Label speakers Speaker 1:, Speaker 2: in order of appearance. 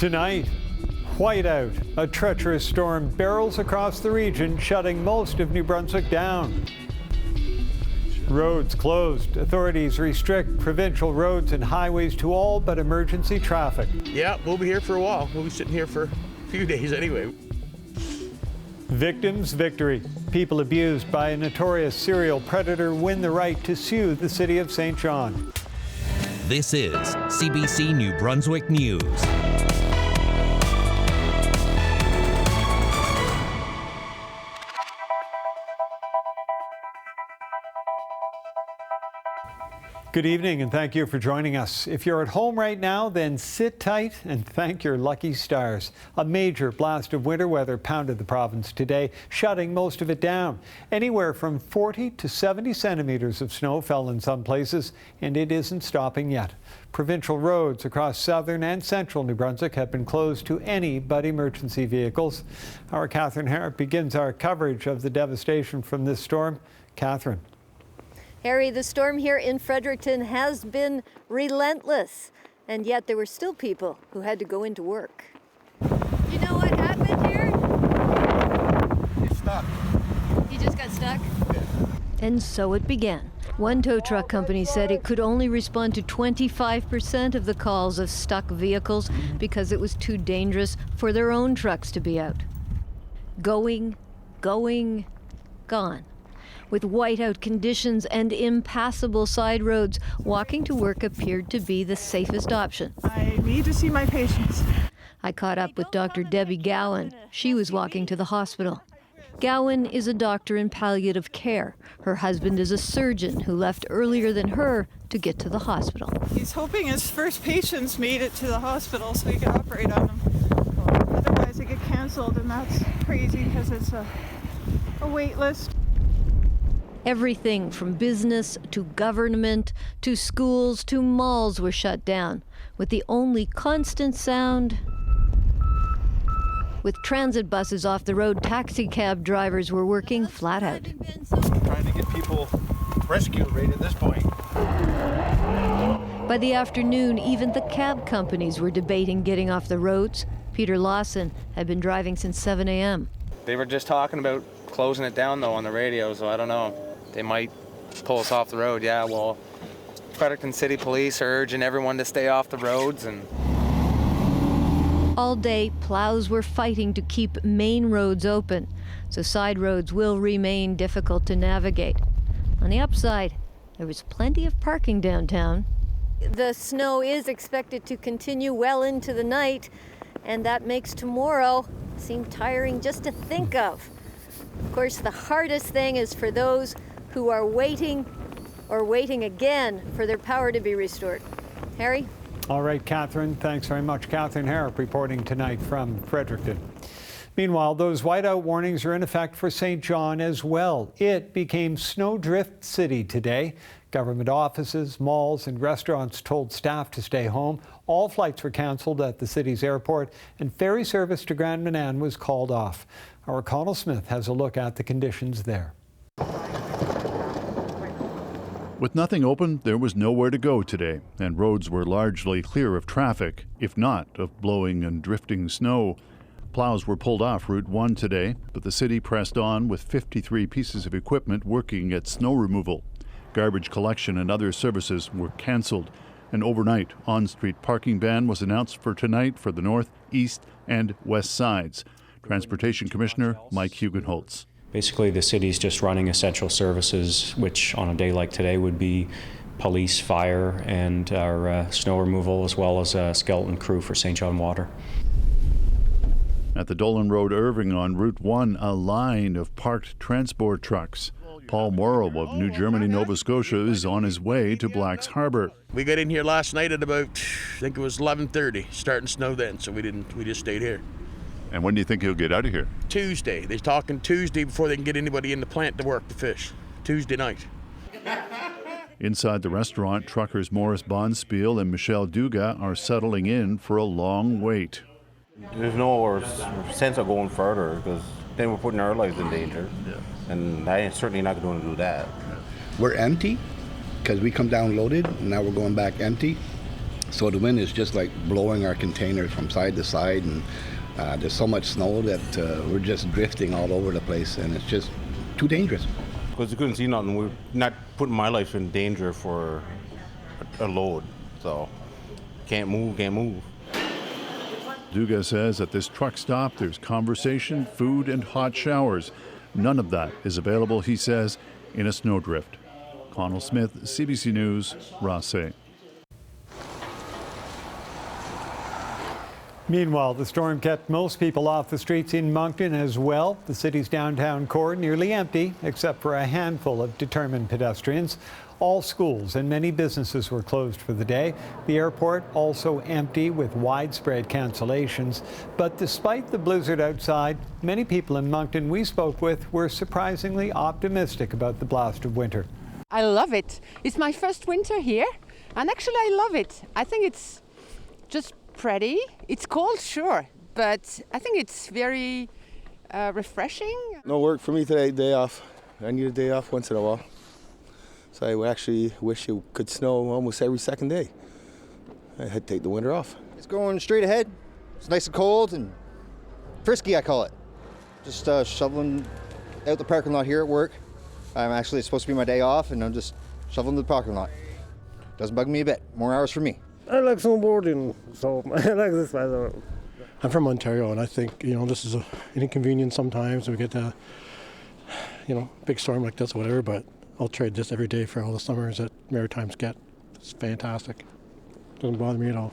Speaker 1: Tonight, whiteout. A treacherous storm barrels across the region, shutting most of New Brunswick down. Roads closed. Authorities restrict provincial roads and highways to all but emergency traffic.
Speaker 2: Yeah, we'll be here for a while. We'll be sitting here for a few days anyway.
Speaker 1: Victims' victory. People abused by a notorious serial predator win the right to sue the city of St. John.
Speaker 3: This is CBC New Brunswick News.
Speaker 1: Good evening and thank you for joining us. If you're at home right now, then sit tight and thank your lucky stars. A major blast of winter weather pounded the province today, shutting most of it down. Anywhere from 40 to 70 centimeters of snow fell in some places, and it isn't stopping yet. Provincial roads across southern and central New Brunswick have been closed to any but emergency vehicles. Our Catherine Harrop begins our coverage of the devastation from this storm. Catherine.
Speaker 4: Harry, the storm here in Fredericton has been relentless, and yet there were still people who had to go into work. You know what happened here?
Speaker 2: It's stuck.
Speaker 4: You just got stuck?
Speaker 2: Yeah.
Speaker 4: And so it began. One tow truck company said it could only respond to 25% of the calls of stuck vehicles because it was too dangerous for their own trucks to be out. Going, gone. With whiteout conditions and impassable side roads, walking to work appeared to be the safest option.
Speaker 5: I need to see my patients.
Speaker 4: I caught up with Dr. Debbie Gowan. She was walking to the hospital. Gowan is a doctor in palliative care. Her husband is a surgeon who left earlier than her to get to the hospital.
Speaker 5: He's hoping his first patients made it to the hospital so he can operate on them. Otherwise, they get canceled, and that's crazy because it's a wait list.
Speaker 4: Everything from business to government to schools to malls were shut down, with the only constant sound. With transit buses off the road, taxi cab drivers were working flat out.
Speaker 2: Trying to get people rescued right at this point.
Speaker 4: By the afternoon, even the cab companies were debating getting off the roads. Peter Lawson had been driving since 7 a.m.
Speaker 6: They were just talking about closing it down, though, on the radio, so I don't know. They might pull us off the road. Yeah, well, Fredericton City Police are urging everyone to stay off the roads. And
Speaker 4: all day, plows were fighting to keep main roads open, so side roads will remain difficult to navigate. On the upside, there was plenty of parking downtown. The snow is expected to continue well into the night, and that makes tomorrow seem tiring just to think of. Of course, the hardest thing is for those who are waiting or waiting again for their power to be restored. Harry?
Speaker 1: All right, Catherine. Thanks very much. Catherine Harrop reporting tonight from Fredericton. Meanwhile, those whiteout warnings are in effect for St. John as well. It became Snowdrift City today. Government offices, malls, and restaurants told staff to stay home. All flights were canceled at the city's airport, and ferry service to Grand Manan was called off. Our Connell Smith has a look at the conditions there.
Speaker 7: With nothing open, there was nowhere to go today, and roads were largely clear of traffic, if not of blowing and drifting snow. Plows were pulled off Route 1 today, but the city pressed on with 53 pieces of equipment working at snow removal. Garbage collection and other services were cancelled. An overnight on-street parking ban was announced for tonight for the north, east, and west sides. Transportation Commissioner Mike Hugenholtz.
Speaker 8: Basically, the city's just running essential services, which on a day like today would be police, fire, and our snow removal, as well as a skeleton crew for St. John Water.
Speaker 7: At the Dolan Road Irving on Route 1, a line of parked transport trucks. Paul Morrow of New Germany, Nova Scotia is on his way to Black's Harbour.
Speaker 2: We got in here last night at about, I think it was 11:30, starting to snow then, so we just stayed here.
Speaker 7: And when do you think he'll get out of here?
Speaker 2: Tuesday. They're talking Tuesday before they can get anybody in the plant to work the fish. Tuesday night.
Speaker 7: Inside the restaurant, truckers Morris Bonspiel and Michelle Duga are settling in for a long wait.
Speaker 9: There's no sense of going further because then we're putting our lives in danger. Yeah. And I am certainly not going to do that.
Speaker 10: We're empty because we come down loaded, and now we're going back empty. So the wind is just like blowing our containers from side to side, and there's so much snow that we're just drifting all over the place, and it's just too dangerous.
Speaker 9: Because you couldn't see nothing. We're not putting my life in danger for a load. So can't move.
Speaker 7: Duga says at this truck stop there's conversation, food, and hot showers. None of that is available, he says, in a snowdrift. Connell Smith, CBC News, Rossay.
Speaker 1: Meanwhile, the storm kept most people off the streets in Moncton as well. The city's downtown core nearly empty, except for a handful of determined pedestrians. All schools and many businesses were closed for the day. The airport also empty with widespread cancellations. But despite the blizzard outside, many people in Moncton we spoke with were surprisingly optimistic about the blast of winter.
Speaker 11: I love it. It's my first winter here, and actually I love it. I think it's just pretty. It's cold, sure, but I think it's very refreshing.
Speaker 12: No work for me today, day off. I need a day off once in a while. So I would actually wish it could snow almost every second day. I had to take the winter off.
Speaker 13: It's going straight ahead. It's nice and cold and frisky, I call it. Just shoveling out the parking lot here at work. It's supposed to be my day off, and I'm just shoveling the parking lot. Doesn't bug me a bit. More hours for me.
Speaker 14: I like snowboarding, so I like this weather. I'm from Ontario, and I think, this is an inconvenience sometimes. We get a, big storm like this or whatever, but I'll trade this every day for all the summers that Maritimes get. It's fantastic. Doesn't bother me at all.